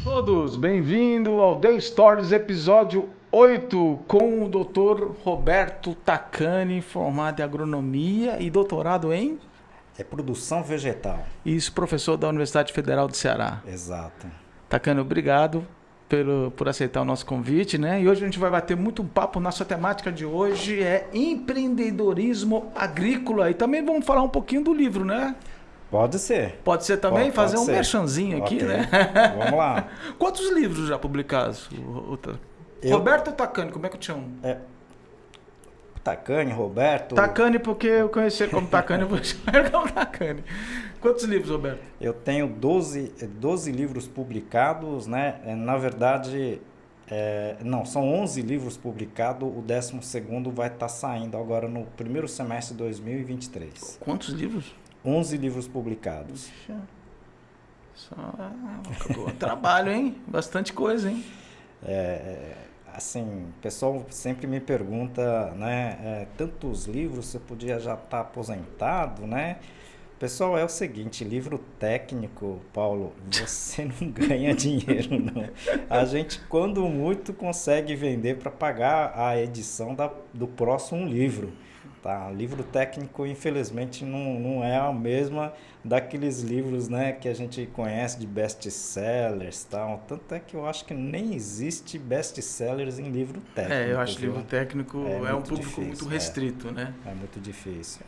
Todos, bem-vindo ao The Stories, episódio 8, com o Dr. Roberto Tacani, formado em agronomia e doutorado em... É produção vegetal. Isso, professor da Universidade Federal do Ceará. Exato. Tacani, obrigado por aceitar o nosso convite, né? E hoje a gente vai bater muito um papo. Nossa temática de hoje é empreendedorismo agrícola. E também vamos falar um pouquinho do livro, né? Pode ser. Pode ser também? Pode Fazer um ser. merchanzinho aqui, Ok. né? Vamos lá. Quantos livros já publicados? Roberto Tacani, como é que eu te chamo? Tacani, Roberto. Tacani, porque eu conheci ele como Tacani, eu vou chamar ele como Tacani. Quantos livros, Roberto? Eu tenho 12 livros publicados, né? Na verdade, não, são 11 livros publicados. O 12º vai estar saindo agora no primeiro semestre de 2023. Quantos livros? 11 livros publicados. Puxa, só bom trabalho, hein? Bastante coisa, hein? Assim, o pessoal sempre me pergunta, né? Tantos livros, você podia já estar aposentado, né? Pessoal, é o seguinte, livro técnico, Paulo, você não ganha dinheiro, não. A gente, quando muito, consegue vender para pagar a edição do próximo livro. Tá? Livro técnico, infelizmente, não é a mesma daqueles livros, né, que a gente conhece de best-sellers, tal. Tanto é que eu acho que nem existe best-sellers em livro técnico. Eu acho que viu? livro técnico é um público difícil, muito restrito, né? É muito difícil.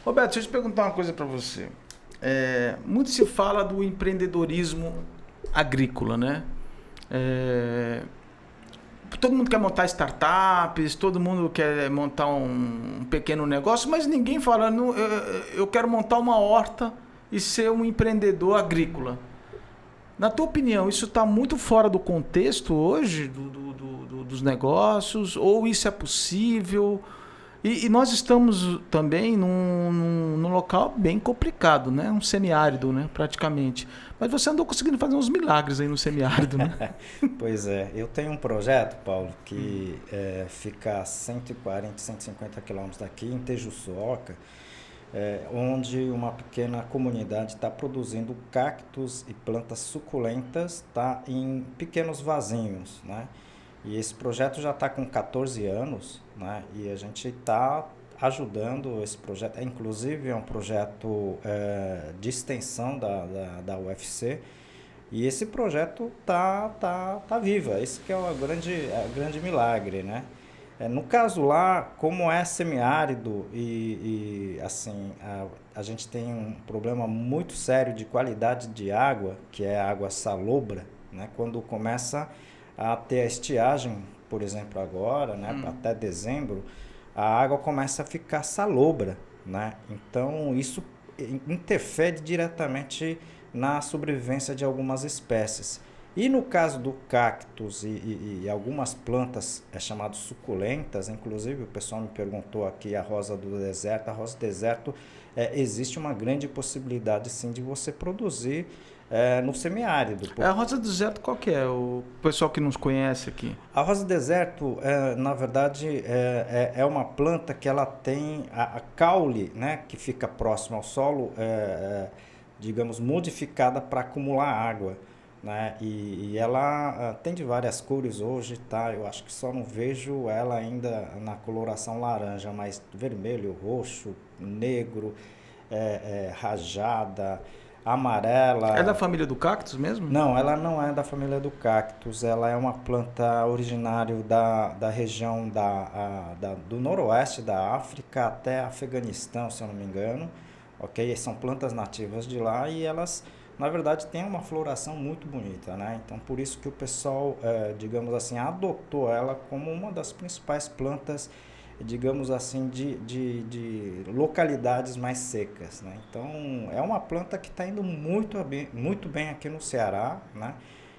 Roberto, deixa eu te perguntar uma coisa para você. Muito se fala do empreendedorismo agrícola, né? Todo mundo quer montar startups, todo mundo quer montar um pequeno negócio, mas ninguém fala, eu quero montar uma horta e ser um empreendedor agrícola. Na tua opinião, isso está muito fora do contexto hoje dos negócios? Ou isso é possível? E nós estamos também num local bem complicado, né? Um semiárido, né? Praticamente. Mas você andou conseguindo fazer uns milagres aí no semiárido, né? Pois é, eu tenho um projeto, Paulo, que fica a 140, 150 quilômetros daqui, em Tejuçuoca, onde uma pequena comunidade está produzindo cactos e plantas suculentas, tá, em pequenos vasinhos, né? E esse projeto já está com 14 anos, né? E a gente está ajudando esse projeto. Inclusive, é um projeto de extensão da UFC. E esse projeto tá vivo. Esse que é o grande milagre, né? No caso lá, como é semiárido e assim, a gente tem um problema muito sério de qualidade de água, que é a água salobra, né? Quando começa a ter a estiagem, por exemplo, agora, né, até dezembro, a água começa a ficar salobra, né? Então, isso interfere diretamente na sobrevivência de algumas espécies. E no caso do cactus e algumas plantas chamadas suculentas, inclusive o pessoal me perguntou aqui a rosa do deserto. A rosa do deserto, existe uma grande possibilidade sim de você produzir no semiárido. A rosa do deserto qual que é? O pessoal que nos conhece aqui. A rosa do deserto, na verdade, é uma planta que ela tem a caule, né, que fica próximo ao solo, digamos, modificada para acumular água, né? E ela tem de várias cores hoje, tá? Eu acho que só não vejo ela ainda na coloração laranja, mas vermelho, roxo, negro, rajada, amarela. É da família do cactus mesmo? Não, ela não é da família do cactus. Ela é uma planta originária da região do noroeste da África até Afeganistão, se eu não me engano. Ok? São plantas nativas de lá e elas, na verdade, têm uma floração muito bonita, né? Então, por isso que o pessoal, digamos assim, adotou ela como uma das principais plantas, digamos assim, de localidades mais secas, né? Então, é uma planta que está indo muito bem aqui no Ceará, né?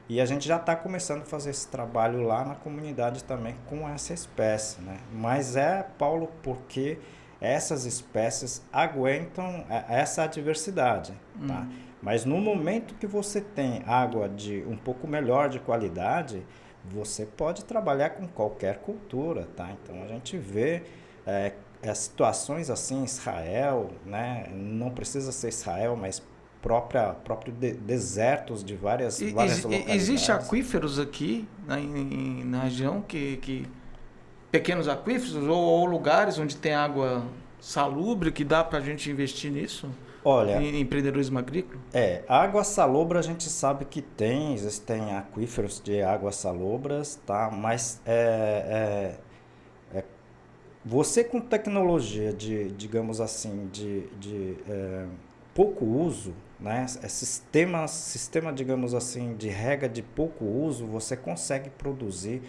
E a gente já está começando a fazer esse trabalho lá na comunidade também com essa espécie, né? Mas Paulo, porque essas espécies aguentam essa adversidade, tá? Mas no momento que você tem água de um pouco melhor de qualidade, você pode trabalhar com qualquer cultura, tá? Então a gente vê situações assim em Israel, né? Não precisa ser Israel, mas desertos de várias localidades. Existem aquíferos aqui na região, pequenos aquíferos ou lugares onde tem água salubre que dá para a gente investir nisso? Olha, em empreendedorismo agrícola? Água salobra a gente sabe que existem aquíferos de águas salobras, tá? Mas você com tecnologia digamos assim, de pouco uso, né? Sistema, digamos assim, de rega de pouco uso, você consegue produzir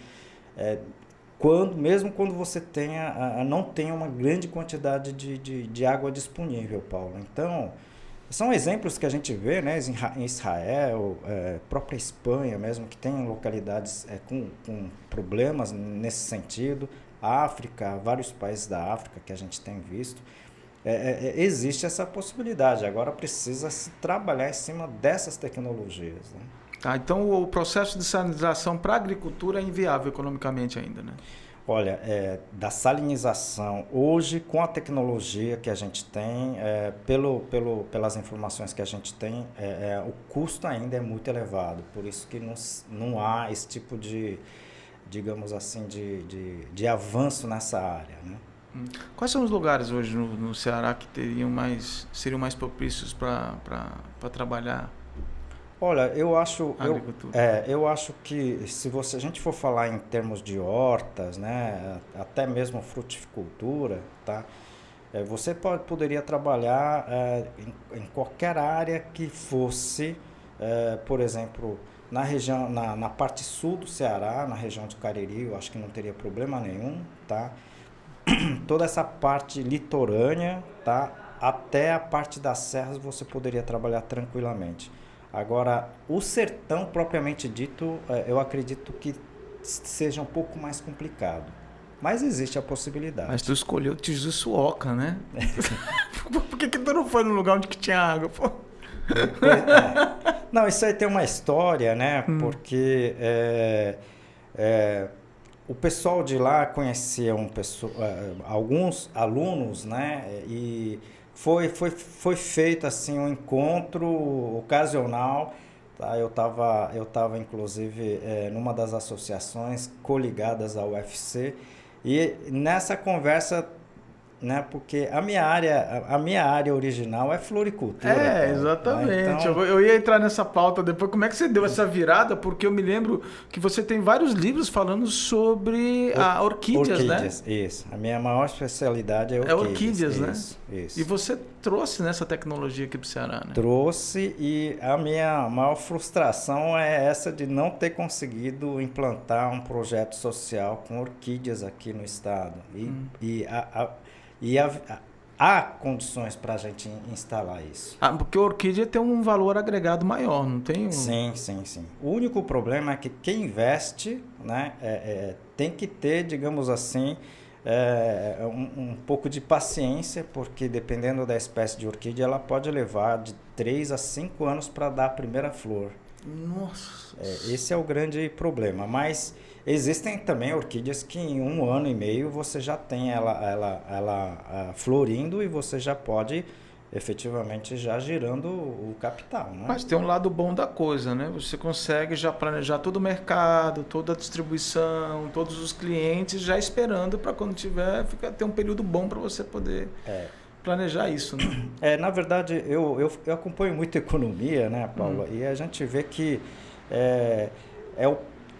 mesmo quando você não tenha uma grande quantidade de água disponível, Paulo. Então, são exemplos que a gente vê, né, em Israel, própria Espanha mesmo, que tem localidades com problemas nesse sentido. África, vários países da África que a gente tem visto. Existe essa possibilidade. Agora precisa se trabalhar em cima dessas tecnologias, né? Então o processo de salinização para a agricultura é inviável economicamente ainda, né? Olha, da salinização, hoje com a tecnologia que a gente tem, pelas informações que a gente tem, o custo ainda é muito elevado, por isso que não há esse tipo de, digamos assim, de avanço nessa área, né? Quais são os lugares hoje no Ceará que seriam mais propícios para trabalhar? Olha, eu acho que se a gente for falar em termos de hortas, né, até mesmo fruticultura, tá? Você poderia trabalhar em qualquer área que fosse, por exemplo, na região, na parte sul do Ceará, na região de Cariri, eu acho que não teria problema nenhum, tá? Toda essa parte litorânea, tá? Até a parte das serras você poderia trabalhar tranquilamente. Agora, o sertão propriamente dito, eu acredito que seja um pouco mais complicado. Mas existe a possibilidade. Mas tu escolheu Tijuçuoca, né? Por que tu não foi no lugar onde que tinha água, pô? Não, isso aí tem uma história, né? Porque o pessoal de lá conhecia alguns alunos, né? E foi feito assim um encontro ocasional, tá? Eu tava inclusive numa das associações coligadas ao UFC, e nessa conversa, né, porque a minha área original é floricultura. Exatamente. Então, eu ia entrar nessa pauta depois. Como é que você deu essa virada? Porque eu me lembro que você tem vários livros falando sobre orquídeas, né? Isso. A minha maior especialidade é orquídeas, né? Isso. E você trouxe nessa tecnologia aqui para o Ceará, né? Trouxe, e a minha maior frustração é essa de não ter conseguido implantar um projeto social com orquídeas aqui no estado. E há condições para a gente instalar isso. Porque a orquídea tem um valor agregado maior, não tem? Sim. O único problema é que quem investe, né, tem que ter, digamos assim, um pouco de paciência, porque dependendo da espécie de orquídea, ela pode levar de 3 a 5 anos para dar a primeira flor. Nossa! Esse é o grande problema, mas existem também orquídeas que em 1 ano e meio você já tem ela florindo, e você já pode efetivamente já girando o capital, né? Mas tem um lado bom da coisa, né? Você consegue já planejar todo o mercado, toda a distribuição, todos os clientes já esperando para quando ter um período bom para você poder planejar isso, né? Na verdade, eu acompanho muito economia, né, Paulo? E a gente vê que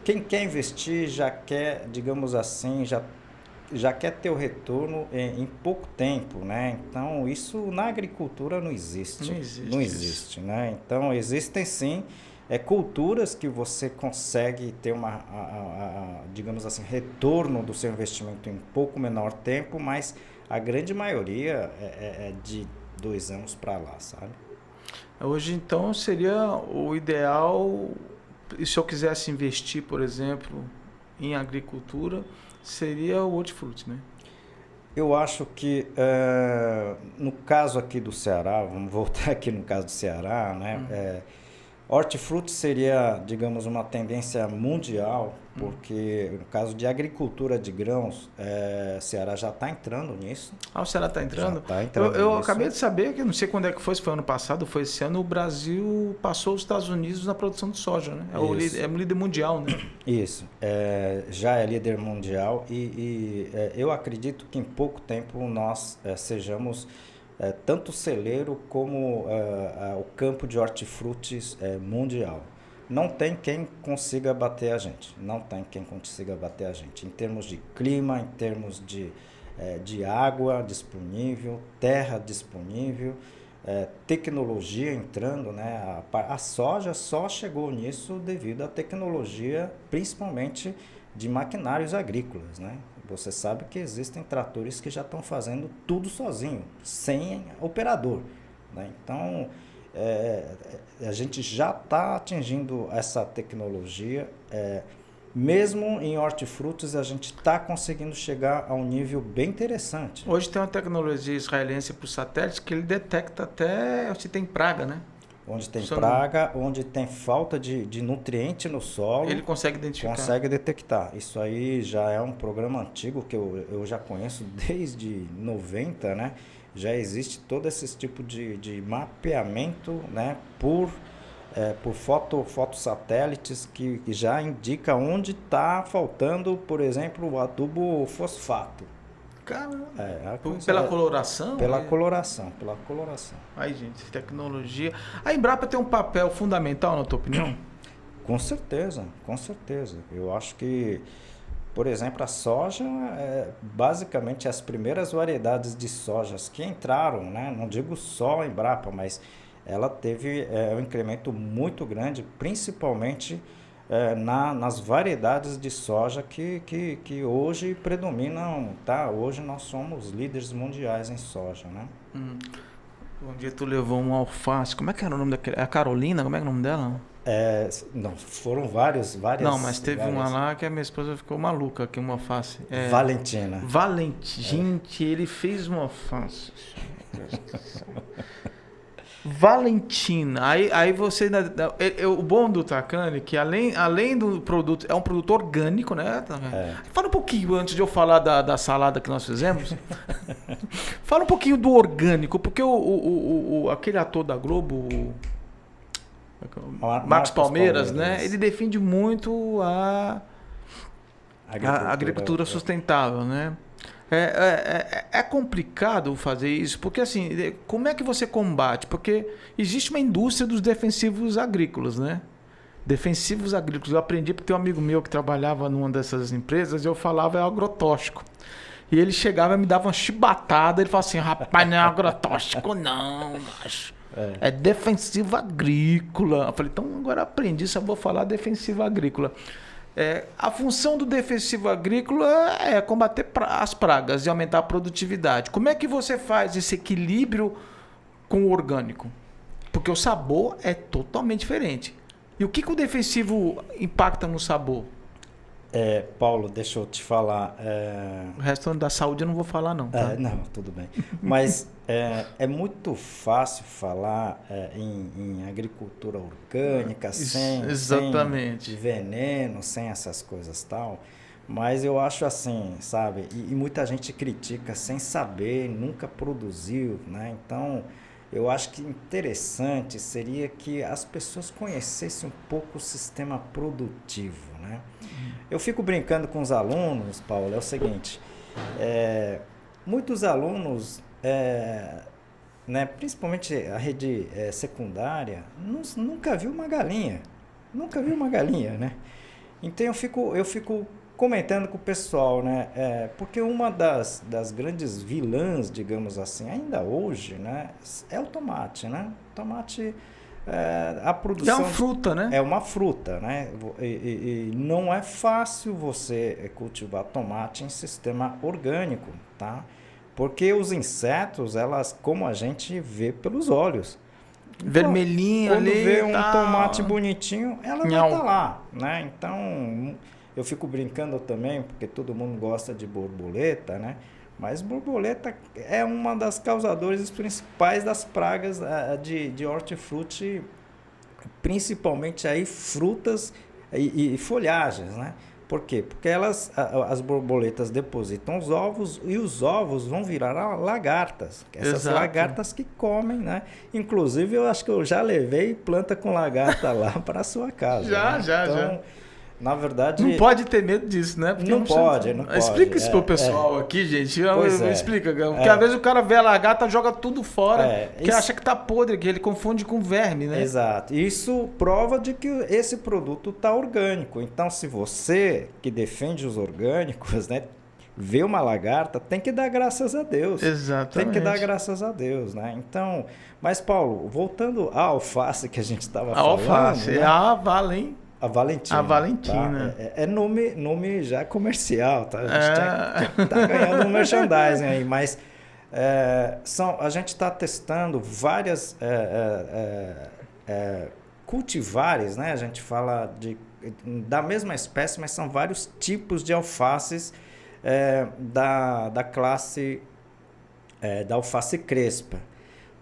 quem quer investir já quer, digamos assim, já quer ter o retorno em pouco tempo, né? Então, isso na agricultura não existe. Não existe, né? Então, existem sim culturas que você consegue ter digamos assim, retorno do seu investimento em pouco menor tempo, mas a grande maioria é de 2 anos para lá, sabe? Hoje, então, seria o ideal, e se eu quisesse investir, por exemplo, em agricultura, seria o hortifruti, né? Eu acho que, no caso aqui do Ceará, vamos voltar aqui no caso do Ceará, né? Hortifruti seria, digamos, uma tendência mundial, porque no caso de agricultura de grãos, Ceará já está entrando nisso. Ah, o Ceará está entrando? Já está entrando Eu nisso. acabei de saber que, não sei quando é que foi, se foi ano passado, foi esse ano, o Brasil passou os Estados Unidos na produção de soja, né? É o líder mundial, né? Isso, já é líder mundial e eu acredito que em pouco tempo nós sejamos tanto celeiro como o campo de hortifrutis mundial. Não tem quem consiga bater a gente, não tem quem consiga bater a gente. Em termos de clima, em termos de água disponível, terra disponível, tecnologia entrando, né? A soja só chegou nisso devido à tecnologia, principalmente de maquinários agrícolas, né? Você sabe que existem tratores que já estão fazendo tudo sozinho, sem operador, né? Então, a gente já está atingindo essa tecnologia. Mesmo em hortifrutis, a gente está conseguindo chegar a um nível bem interessante. Hoje tem uma tecnologia israelense para o satélite que ele detecta até se tem praga, né? Onde tem praga, onde tem falta de nutriente no solo. Ele consegue identificar. Consegue detectar. Isso aí já é um programa antigo que eu já conheço desde 90, né? Já existe todo esse tipo de mapeamento, né? Por fotossatélites que já indica onde está faltando, por exemplo, o adubo fosfato. Caramba. Pela coloração? Pela coloração. Aí, gente, tecnologia. A Embrapa tem um papel fundamental, na tua opinião? Com certeza. Eu acho que, por exemplo, a soja, basicamente as primeiras variedades de sojas que entraram, né? Não digo só a Embrapa, mas ela teve um incremento muito grande, principalmente nas variedades de soja que hoje predominam, tá? Hoje nós somos líderes mundiais em soja, né? Um dia tu levou um alface, como é que era o nome daquele? A Carolina, como é que é o nome dela? Não, foram várias. Não, mas teve uma lá que a minha esposa ficou maluca, que uma alface. Valentina. Gente, ele fez uma alface. Valentina. Aí você... O bom do Tacani é que além do produto... É um produto orgânico, né? Fala um pouquinho, antes de eu falar da salada que nós fizemos. Fala um pouquinho do orgânico, porque aquele ator da Globo... Marcos Palmeiras, né? Ele defende muito a agricultura sustentável, né? É complicado fazer isso, porque assim, como é que você combate? Porque existe uma indústria dos defensivos agrícolas, né? Defensivos agrícolas. Eu aprendi porque tem um amigo meu que trabalhava numa dessas empresas e eu falava agrotóxico. E ele chegava e me dava uma chibatada, ele falava assim, rapaz, não é agrotóxico não, macho. É defensivo agrícola. Eu falei, então agora aprendi, só vou falar defensivo agrícola. A função do defensivo agrícola é combater as pragas e aumentar a produtividade. Como é que você faz esse equilíbrio com o orgânico? Porque o sabor é totalmente diferente. E o que o defensivo impacta no sabor? Paulo, deixa eu te falar. O resto da saúde eu não vou falar, não. Tá? Não, tudo bem. Mas é muito fácil falar em agricultura orgânica, sem veneno, sem essas coisas tal. Mas eu acho assim, sabe? E muita gente critica sem saber, nunca produziu, né? Então, eu acho que interessante seria que as pessoas conhecessem um pouco o sistema produtivo, né? Eu fico brincando com os alunos, Paulo, é o seguinte, muitos alunos, né, principalmente a rede secundária, nunca viu uma galinha, né? Então eu fico comentando com o pessoal, né, porque uma das grandes vilãs, digamos assim, ainda hoje, né, é o tomate, né? Tomate... a produção é uma fruta, né? É uma fruta, né? E não é fácil você cultivar tomate em sistema orgânico, tá? Porque os insetos, elas, como a gente vê pelos olhos. Vermelhinho quando ali. Vê um tomate bonitinho, ela vai estar lá, né? Então, eu fico brincando também, porque todo mundo gosta de borboleta, né? Mas borboleta é uma das causadoras principais das pragas de hortifruti principalmente aí frutas e folhagens, né? Por quê? Porque as borboletas depositam os ovos e os ovos vão virar lagartas. Essas Exato. lagartas que comem, né? Inclusive, eu acho que eu já levei planta com lagarta lá para a sua casa. Já. Na verdade... Não pode ter medo disso, né? Porque não pode. Explica isso pro pessoal aqui, gente. Explica. Porque às vezes o cara vê a lagarta, joga tudo fora, que acha que tá podre, que ele confunde com verme, né? Exato. Isso prova de que esse produto tá orgânico. Então, se você que defende os orgânicos, né, vê uma lagarta, tem que dar graças a Deus. Exatamente. Tem que dar graças a Deus, né? Então, mas Paulo, voltando à alface que a gente estava falando... Alface, né? A Valentina. A Valentina. A Valentina. Tá? É nome já comercial, tá? A gente tá ganhando um merchandising aí, mas a gente está testando várias cultivares, né? A gente fala da mesma espécie, mas são vários tipos de alfaces da classe da alface crespa.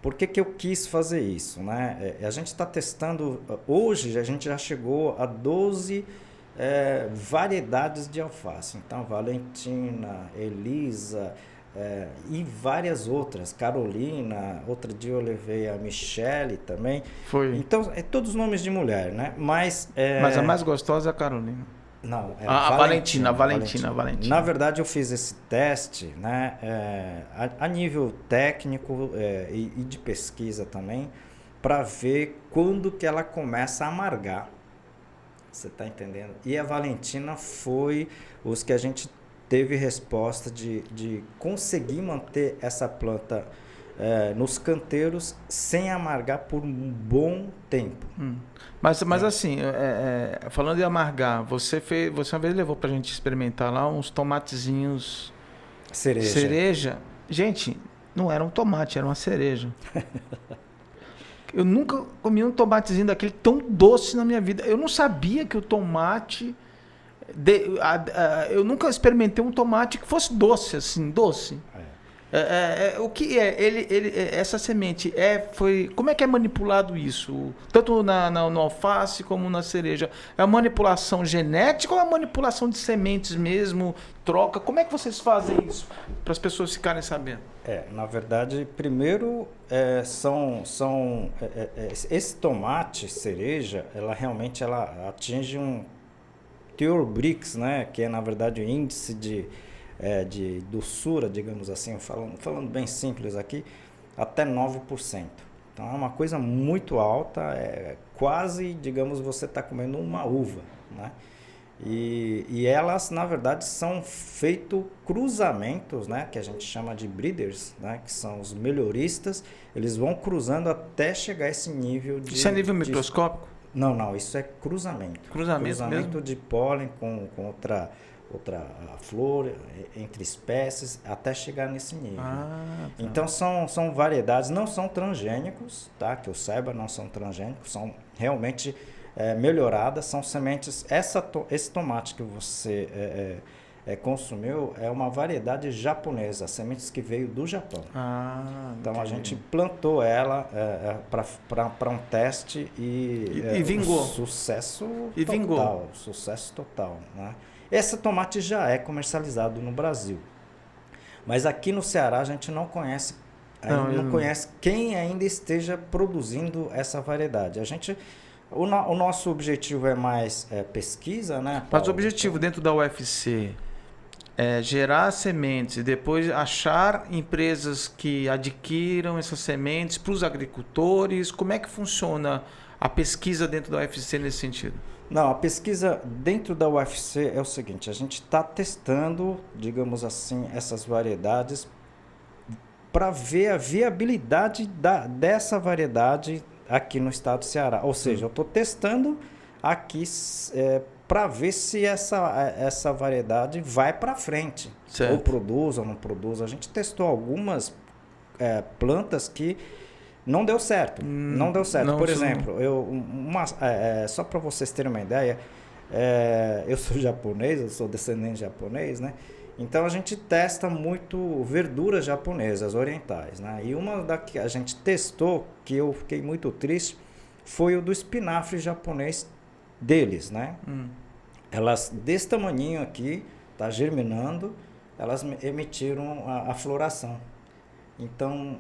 Por que eu quis fazer isso, né? A gente está testando, hoje a gente já chegou a 12 variedades de alface. Então, Valentina, Elisa e várias outras. Carolina, outro dia eu levei a Michele também. Foi. Então, todos nomes de mulher, né? Mas a mais gostosa é a Carolina. Não, a Valentina. Na verdade, eu fiz esse teste, né, a nível técnico e de pesquisa também, para ver quando que ela começa a amargar. Você está entendendo? E a Valentina foi os que a gente teve resposta de conseguir manter essa planta nos canteiros sem amargar por um bom tempo. Mas assim, falando de amargar, você uma vez levou pra gente experimentar lá uns tomatezinhos cereja. Gente, não era um tomate, era uma cereja. Eu nunca comi um tomatezinho daquele tão doce na minha vida. Eu não sabia que o tomate... eu nunca experimentei um tomate que fosse doce, assim, doce. O que é? Essa semente como é que é manipulado isso? Tanto no alface como na cereja. É a manipulação genética ou é a manipulação de sementes mesmo? Troca? Como é que vocês fazem isso? Para as pessoas ficarem sabendo. Na verdade, primeiro, esse tomate cereja, ela realmente atinge um teor Brix, né? Que é, na verdade, o índice de doçura, digamos assim, falando bem simples aqui, até 9%. Então é uma coisa muito alta, quase, digamos, você está comendo uma uva, né? E elas, na verdade, são feitos cruzamentos, né? Que a gente chama de breeders, né? Que são os melhoristas, eles vão cruzando até chegar a esse nível de... Isso é nível microscópico? Não, isso é cruzamento. Cruzamento mesmo? De pólen com outra flor, entre espécies, até chegar nesse nível. Tá. Então, são variedades, não são transgênicos, tá? Que eu saiba, não são transgênicos, são realmente melhoradas, são sementes... Esse tomate que você consumiu é uma variedade japonesa, sementes que veio do Japão. Então, entendi. a gente plantou ela para um teste e vingou. Sucesso e total. Vingou. Sucesso total, né? Esse tomate já é comercializado no Brasil. Mas aqui no Ceará a gente não conhece, não conhece quem ainda esteja produzindo essa variedade. O nosso objetivo é mais pesquisa, né, Paulo? Mas o objetivo dentro da UFC é gerar sementes e depois achar empresas que adquiram essas sementes para os agricultores. Como é que funciona a pesquisa dentro da UFC nesse sentido? Não, a pesquisa dentro da UFC é o seguinte, a gente está testando, digamos assim, essas variedades para ver a viabilidade dessa variedade aqui no estado do Ceará. Ou seja, eu estou testando aqui para ver se essa variedade vai para frente. Certo. Ou produz ou não produz. A gente testou algumas plantas que não deu certo. Não deu certo. Por exemplo, só para vocês terem uma ideia, eu sou japonês, eu sou descendente de japonês, né? Então a gente testa muito verduras japonesas, orientais, né? E uma da que a gente testou, que eu fiquei muito triste, foi o do espinafre japonês deles, né? Elas, desse tamaninho aqui, tá germinando, elas emitiram a floração. Então,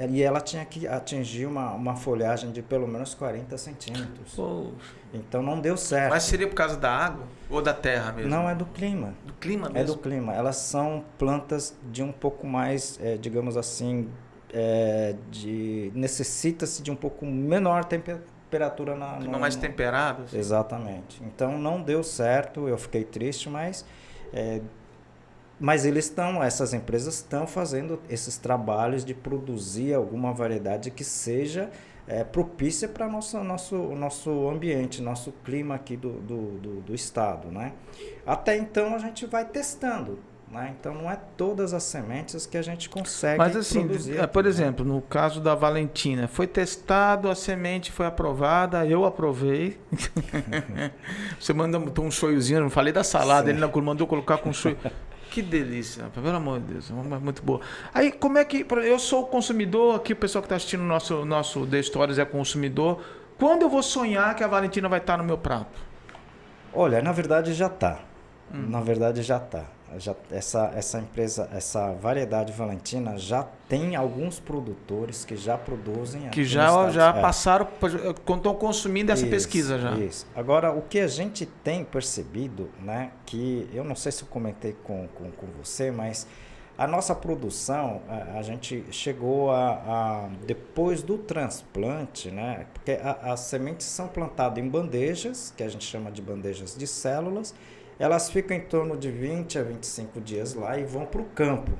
e ela tinha que atingir uma folhagem de pelo menos 40 centímetros. Poxa. Então, não deu certo. Mas seria por causa da água ou da terra mesmo? Não, é do clima. Do clima mesmo? É do clima. Elas são plantas de um pouco mais, digamos assim, necessita-se de um pouco menor temperatura na... Clima mais temperado? Assim. Exatamente. Então, não deu certo, eu fiquei triste, mas essas empresas estão fazendo esses trabalhos de produzir alguma variedade que seja propícia para nosso ambiente, nosso clima aqui do estado, né? Até então a gente vai testando, né? Então não é todas as sementes que a gente consegue produzir. Mas assim, por exemplo, no caso da Valentina, foi testado, a semente foi aprovada, eu aprovei. Você mandou um shoyuzinho, não falei da salada, Sim. ele mandou colocar com shoyu. Que delícia, pelo amor de Deus, muito boa. Aí, como é que... Eu sou o consumidor, aqui o pessoal que está assistindo o nosso The Stories é consumidor. Quando eu vou sonhar que a Valentina vai estar no meu prato? Olha, na verdade já está. Na verdade já está. Essa empresa, essa variedade Valentina já tem alguns produtores que já produzem. Que já passaram, estão consumindo essa pesquisa já. Isso. Agora, o que a gente tem percebido, né, que eu não sei se eu comentei com você, mas a nossa produção, a gente chegou depois do transplante, né, porque as sementes são plantadas em bandejas, que a gente chama de bandejas de células. Elas ficam em torno de 20 a 25 dias lá e vão para o campo.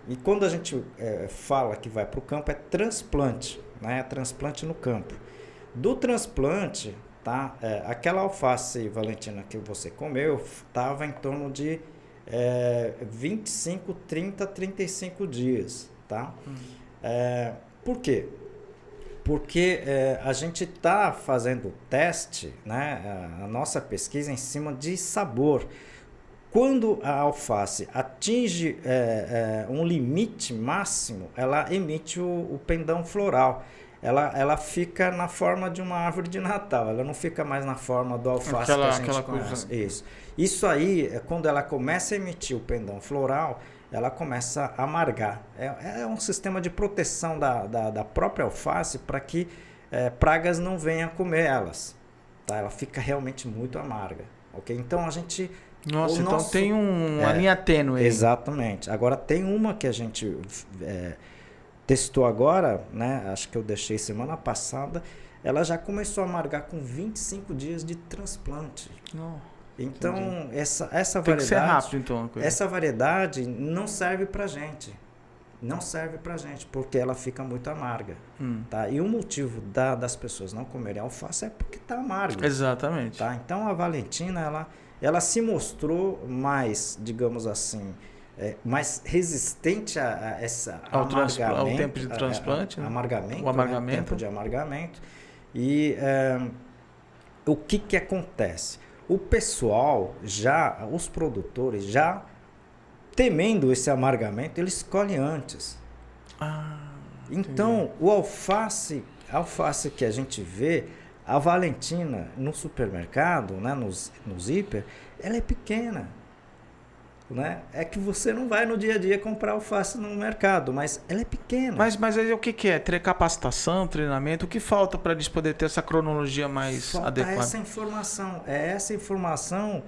E quando a gente fala que vai para o campo, é transplante, né? Transplante no campo. Do transplante, tá? Aquela alface Valentina que você comeu estava em torno de 25, 30, 35 dias, tá? Por quê? Porque a gente está fazendo o teste, né, a nossa pesquisa em cima de sabor. Quando a alface atinge um limite máximo, ela emite o pendão floral. Ela fica na forma de uma árvore de Natal, ela não fica mais na forma do alface que a gente conhece. Isso aí, quando ela começa a emitir o pendão floral, ela começa a amargar. É um sistema de proteção da própria alface para que pragas não venham comer elas. Tá? Ela fica realmente muito amarga. Okay? Então a gente... Então tem uma linha tênue aí. Exatamente. Agora tem uma que a gente testou agora, né? Acho que eu deixei semana passada, ela já começou a amargar com 25 dias de transplante. Então, essa variedade... Tem que ser rápido, então. Essa variedade não serve pra gente. Não serve pra gente, porque ela fica muito amarga. Tá? E o motivo das pessoas não comerem alface é porque tá amargo. Exatamente. Tá? Então, a Valentina, ela se mostrou mais, digamos assim, mais resistente a essa amargamento. Ao tempo de transplante. Amargamento. O amargamento. Né? Tempo de amargamento. E o que acontece? O pessoal, os produtores, já temendo esse amargamento, eles escolhem antes. Então, a alface que a gente vê, a Valentina no supermercado, né, nos hiper, ela é pequena. Né? É que você não vai no dia a dia comprar alface no mercado, mas ela é pequena. Mas aí o que é? Ter capacitação, treinamento? O que falta para eles poderem ter essa cronologia mais adequada? É essa informação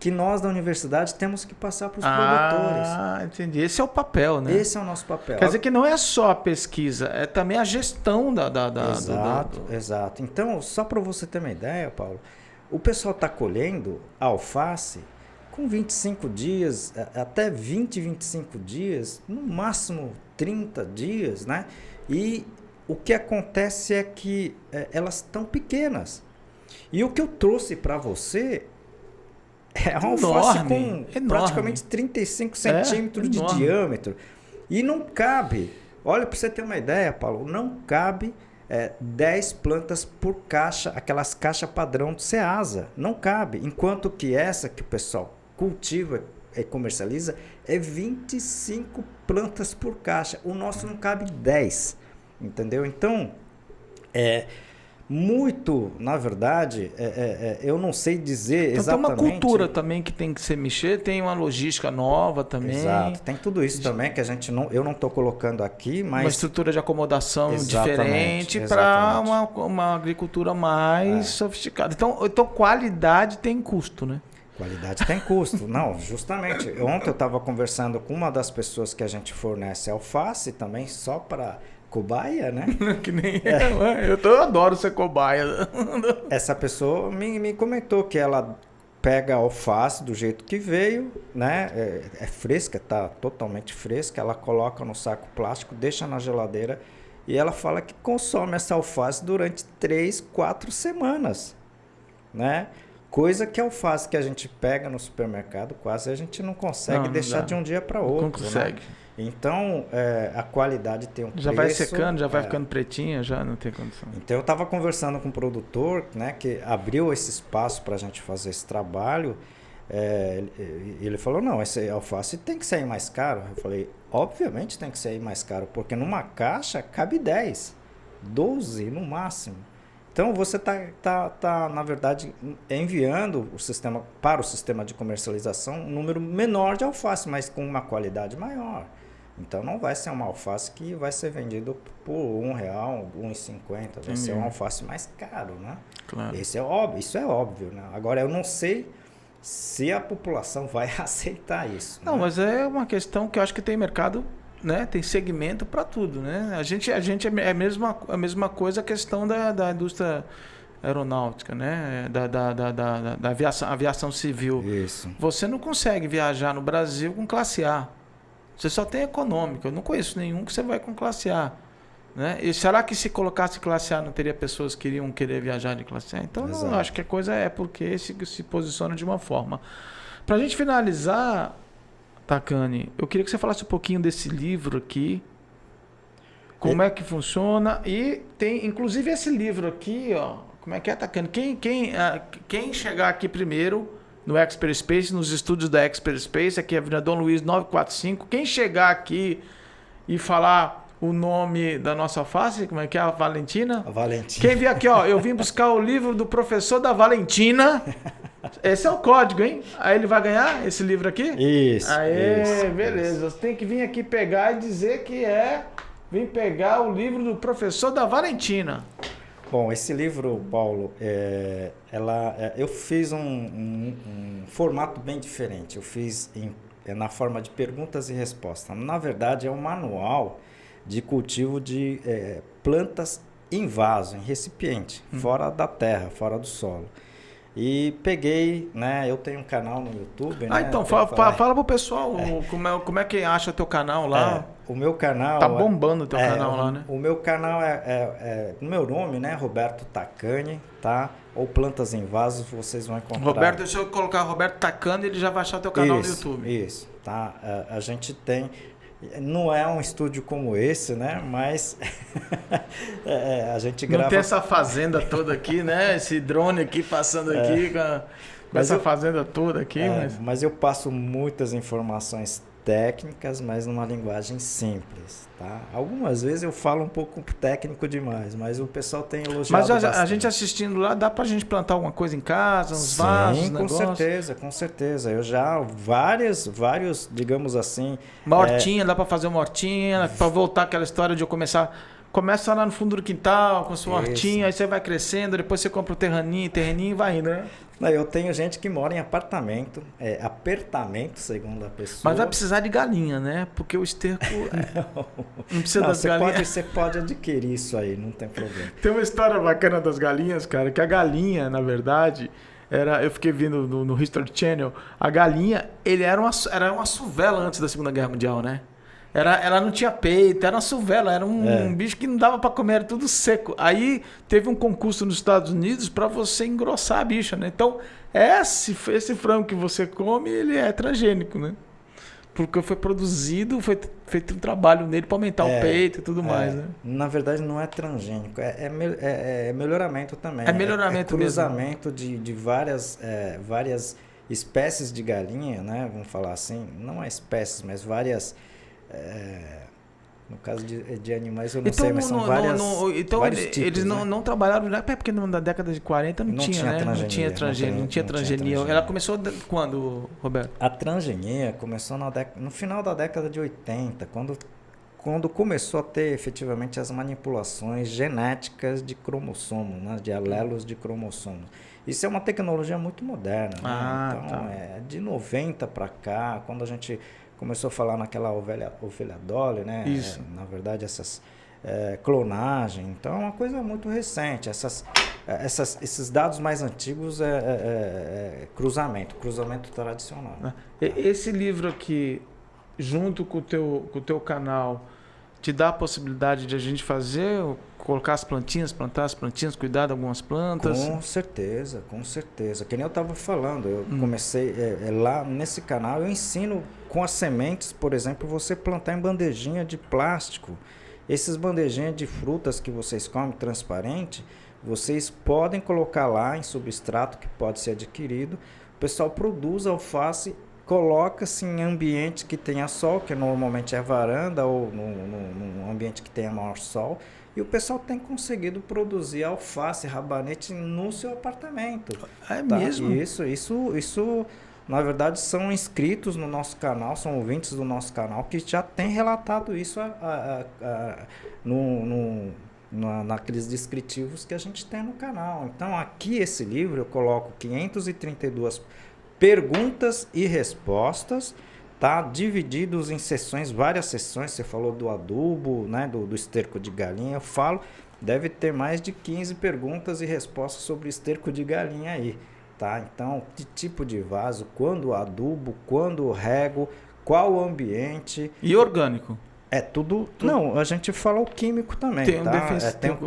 que nós da universidade temos que passar para os produtores. Entendi. Esse é o papel, né? Esse é o nosso papel. Quer dizer que não é só a pesquisa, é também a gestão Exato. Então, só para você ter uma ideia, Paulo, o pessoal está colhendo alface com 25 dias, até 20, 25 dias, no máximo 30 dias, né? E o que acontece é que elas estão pequenas. E o que eu trouxe para você é uma alface com praticamente 35 centímetros de diâmetro. E não cabe, olha, para você ter uma ideia, Paulo, não cabe 10 plantas por caixa, aquelas caixas padrão do Ceasa. Não cabe. Enquanto que essa que o pessoal cultiva e comercializa é 25 plantas por caixa. O nosso não cabe 10, entendeu? Então, Muito, na verdade, eu não sei dizer então exatamente. Tem uma cultura também que tem que se mexer, tem uma logística nova também. Exato, tem tudo isso também que eu não estou colocando aqui, mas... Uma estrutura de acomodação Exatamente, diferente para uma agricultura mais sofisticada. Então qualidade tem custo, né? Qualidade tem custo. Não, justamente. Ontem eu estava conversando com uma das pessoas que a gente fornece alface também, só para cobaia, né? Que nem eu adoro ser cobaia. Essa pessoa me comentou que ela pega a alface do jeito que veio, né? É fresca, tá totalmente fresca. Ela coloca no saco plástico, deixa na geladeira e ela fala que consome essa alface durante 3, 4 semanas, né? Coisa que a alface que a gente pega no supermercado, quase a gente não consegue deixar de um dia para outro. Não consegue. Né? Então, a qualidade tem um preço. Já vai secando, já vai ficando pretinha, já não tem condição. Então, eu estava conversando com um produtor, né, que abriu esse espaço para a gente fazer esse trabalho. Ele falou, não, esse alface tem que sair mais caro. Eu falei, obviamente tem que sair mais caro, porque numa caixa cabe 10, 12 no máximo. Então, você tá, na verdade, enviando para o sistema de comercialização um número menor de alface, mas com uma qualidade maior. Então, não vai ser uma alface que vai ser vendido por R$1, R$1,50. Vai ser uma alface mais caro, né? Claro. Isso é óbvio, né? Agora, eu não sei se a população vai aceitar isso. Não, né? Mas é uma questão que eu acho que tem mercado... Né? Tem segmento para tudo, né? A gente é a mesma coisa a questão da indústria aeronáutica, né? Da aviação civil. Isso. Você não consegue viajar no Brasil com classe A. Você só tem econômica. Eu não conheço nenhum que você vai com classe A. Né? E será que se colocasse classe A não teria pessoas que iriam querer viajar de classe A? Então, eu acho que a coisa é porque se posiciona de uma forma. Para a gente finalizar... Takani, eu queria que você falasse um pouquinho desse livro aqui, como é que funciona, e tem inclusive esse livro aqui, ó, como é que é, Takani? Quem chegar aqui primeiro no Expert Space, nos estúdios da Expert Space, aqui é Avenida Dom Luiz 945, quem chegar aqui e falar o nome da nossa alface, como é que é, a Valentina? A Valentina. Quem vier aqui, ó, eu vim buscar o livro do professor da Valentina. Esse é o código, hein? Aí ele vai ganhar esse livro aqui? Isso. Aê, isso, beleza. Você tem que vir aqui pegar e dizer que vim pegar o livro do professor da Valentina. Bom, esse livro, Paulo, eu fiz um formato bem diferente. Eu fiz na forma de perguntas e respostas. Na verdade, é um manual de cultivo de plantas em vaso, em recipiente, fora da terra, fora do solo. E peguei, né? Eu tenho um canal no YouTube, né? Então, fala pro pessoal como é que acha teu canal lá. O meu canal... Tá bombando o teu canal lá, né? O meu canal o meu nome, né? Roberto Takani, tá? Ou Plantas em Vasos, vocês vão encontrar. Roberto, deixa eu colocar Roberto Takani, ele já vai achar teu canal no YouTube. Isso, tá? A gente tem... Não é um estúdio como esse, né? Mas a gente grava... Não tem essa fazenda toda aqui, né? Esse drone aqui passando aqui com essa fazenda toda aqui. Mas eu passo muitas informações técnicas, mas numa linguagem simples, tá? Algumas vezes eu falo um pouco técnico demais, mas o pessoal tem elogiado bastante. Mas a gente assistindo lá, dá pra gente plantar alguma coisa em casa, uns vasos, Sim, com certeza. Eu já vários, digamos assim... Uma hortinha, dá pra fazer uma hortinha, pra voltar aquela história de eu começa lá no fundo do quintal, com sua hortinha, aí você vai crescendo, depois você compra o terreninho e vai indo, né? Não, eu tenho gente que mora em apartamento, apertamento, segundo a pessoa. Mas vai precisar de galinha, né? Porque o esterco não precisa das galinhas. Você pode adquirir isso aí, não tem problema. Tem uma história bacana das galinhas, cara, que a galinha, na verdade, eu fiquei vendo no History Channel, a galinha, era uma suvela antes da Segunda Guerra Mundial, né? Ela não tinha peito, era uma suvela, era um bicho que não dava para comer, era tudo seco. Aí teve um concurso nos Estados Unidos para você engrossar a bicha, né? Então, esse frango que você come, ele é transgênico, né? Porque foi foi feito um trabalho nele para aumentar o peito e tudo mais, né? Na verdade, não é transgênico, é melhoramento também. É melhoramento cruzamento de várias espécies de galinha, né? Vamos falar assim, não é espécies, mas várias No caso de animais eu não Então, sei, mas são vários tipos. Eles né? não trabalharam, né? Porque na década de 40 não tinha, né? Não tinha transgenia. Ela começou quando, Roberto? A transgenia começou no final da década de 80, quando começou a ter efetivamente as manipulações genéticas de cromossomo, né? De alelos de cromossomo. Isso é uma tecnologia muito moderna, né? Então, tá. de 90 para cá, quando a gente começou a falar naquela ovelha Dolly, né? Isso. Na verdade, essas clonagem. Então, é uma coisa muito recente. Esses dados mais antigos cruzamento tradicional. Esse livro aqui, junto com o teu canal, te dá a possibilidade de a gente colocar as plantinhas, plantar as plantinhas, cuidar de algumas plantas? Com certeza, com certeza. Que nem eu estava falando, eu comecei lá nesse canal, eu ensino com as sementes, por exemplo, você plantar em bandejinha de plástico. Esses bandejinhas de frutas que vocês comem transparente, vocês podem colocar lá em substrato que pode ser adquirido. O pessoal produz alface, coloca-se em ambiente que tenha sol, que normalmente é varanda ou num ambiente que tenha maior sol, e o pessoal tem conseguido produzir alface, rabanete no seu apartamento. É mesmo? Isso, na verdade, são inscritos no nosso canal, são ouvintes do nosso canal que já tem relatado isso naqueles descritivos que a gente tem no canal. Então, aqui esse livro eu coloco 532 perguntas e respostas, tá? Divididos em sessões, várias sessões. Você falou do adubo, né? Do esterco de galinha. Eu falo, deve ter mais de 15 perguntas e respostas sobre esterco de galinha aí, tá? Então, que tipo de vaso, quando adubo, quando rego, qual ambiente. E orgânico? É tudo. Não, a gente fala o químico também, tem tá?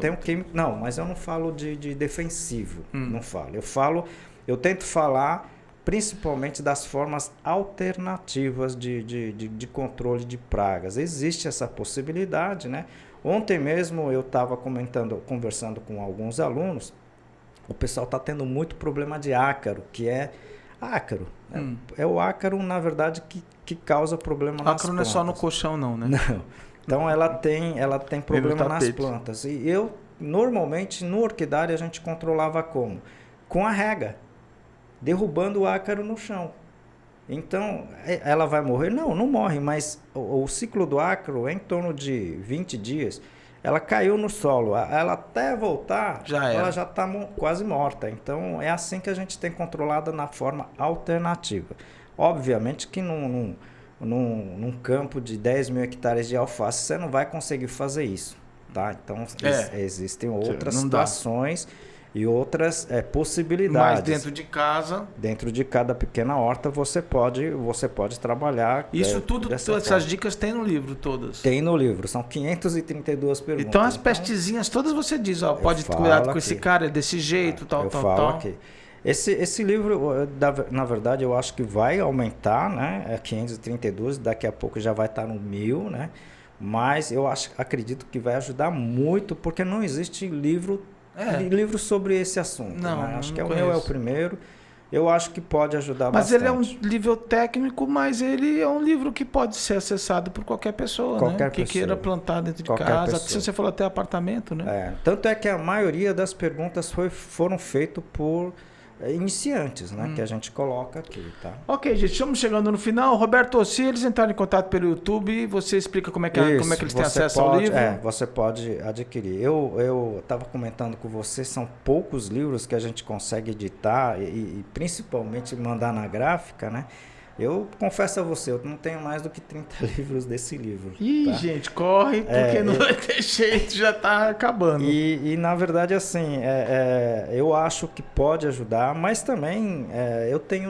Tem um químico. Não, mas eu não falo de defensivo. Não falo. Eu tento falar principalmente das formas alternativas de controle de pragas. Existe essa possibilidade, né? Ontem mesmo eu estava conversando com alguns alunos, o pessoal está tendo muito problema de ácaro, que é ácaro. É o ácaro, na verdade, que causa problema nas plantas. Ácaro não é só no colchão, não, né? Não. Então ela tem problema nas plantas. E eu, normalmente, no orquidário, a gente controlava como? Com a rega, derrubando o ácaro no chão. Então, ela vai morrer? Não morre, mas o ciclo do ácaro é em torno de 20 dias. Ela caiu no solo, ela até voltar, ela já está quase morta. Então, é assim que a gente tem controlado na forma alternativa. Obviamente que num campo de 10 mil hectares de alface, você não vai conseguir fazer isso, tá? Então, existem outras situações e outras possibilidades. Mas dentro de casa, dentro de cada pequena horta, você pode trabalhar. Isso todas essas dicas tem no livro, todas? Tem no livro, são 532 perguntas. Então as pestezinhas todas você diz, ó, pode ter cuidado com esse cara, é desse jeito, tal. Aqui. Esse livro, na verdade, eu acho que vai aumentar, né? É 532, daqui a pouco já vai estar no 1000, né? Mas eu acredito que vai ajudar muito, porque não existe livro sobre esse assunto. Não, né? Acho que o meu é o primeiro. Eu acho que pode ajudar bastante. Mas ele é um livro técnico, mas ele é um livro que pode ser acessado por qualquer pessoa, né? Que queira plantar dentro de casa. Se você falou até apartamento, né? Tanto é que a maioria das perguntas foram feitas por iniciantes, né? Que a gente coloca aqui, tá? Ok, gente, estamos chegando no final. Roberto, se eles entrarem em contato pelo YouTube, você explica como é que eles têm acesso ao livro? Você pode adquirir. Eu estava comentando com você, são poucos livros que a gente consegue editar e principalmente mandar na gráfica, né? Eu confesso a você, eu não tenho mais do que 30 livros desse livro. Ih, gente, corre, porque não vai ter jeito, já está acabando. E na verdade, assim, eu acho que pode ajudar, mas também eu tenho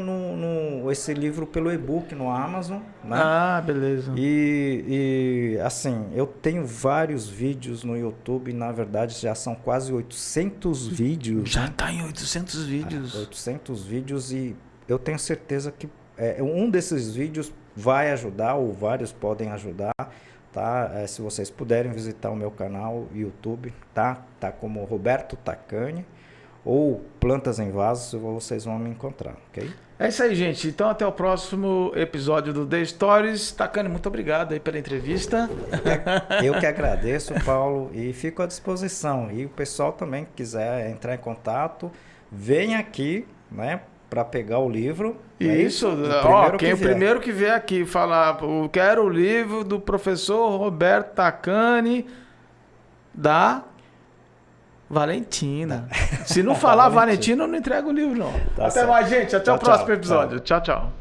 esse livro pelo e-book no Amazon, né? Ah, beleza. E assim, eu tenho vários vídeos no YouTube, na verdade já são quase 800 vídeos. Já está em 800 vídeos. 800 vídeos e eu tenho certeza que um desses vídeos vai ajudar, ou vários podem ajudar, tá? Se vocês puderem visitar o meu canal YouTube, tá como Roberto Tacani, ou plantas em vasos, vocês vão me encontrar, ok? É isso aí, gente. Então, até o próximo episódio do The Stories. Takane, muito obrigado aí pela entrevista. Eu que agradeço, Paulo, e fico à disposição. E o pessoal também que quiser entrar em contato, vem aqui, né, para pegar o livro. Isso. O primeiro que vier aqui falar, eu quero o livro do professor Roberto Takane da Valentina. Se não falar Valentina, eu não entrego o livro, não. Até mais, gente. Até o próximo episódio. Tchau, tchau.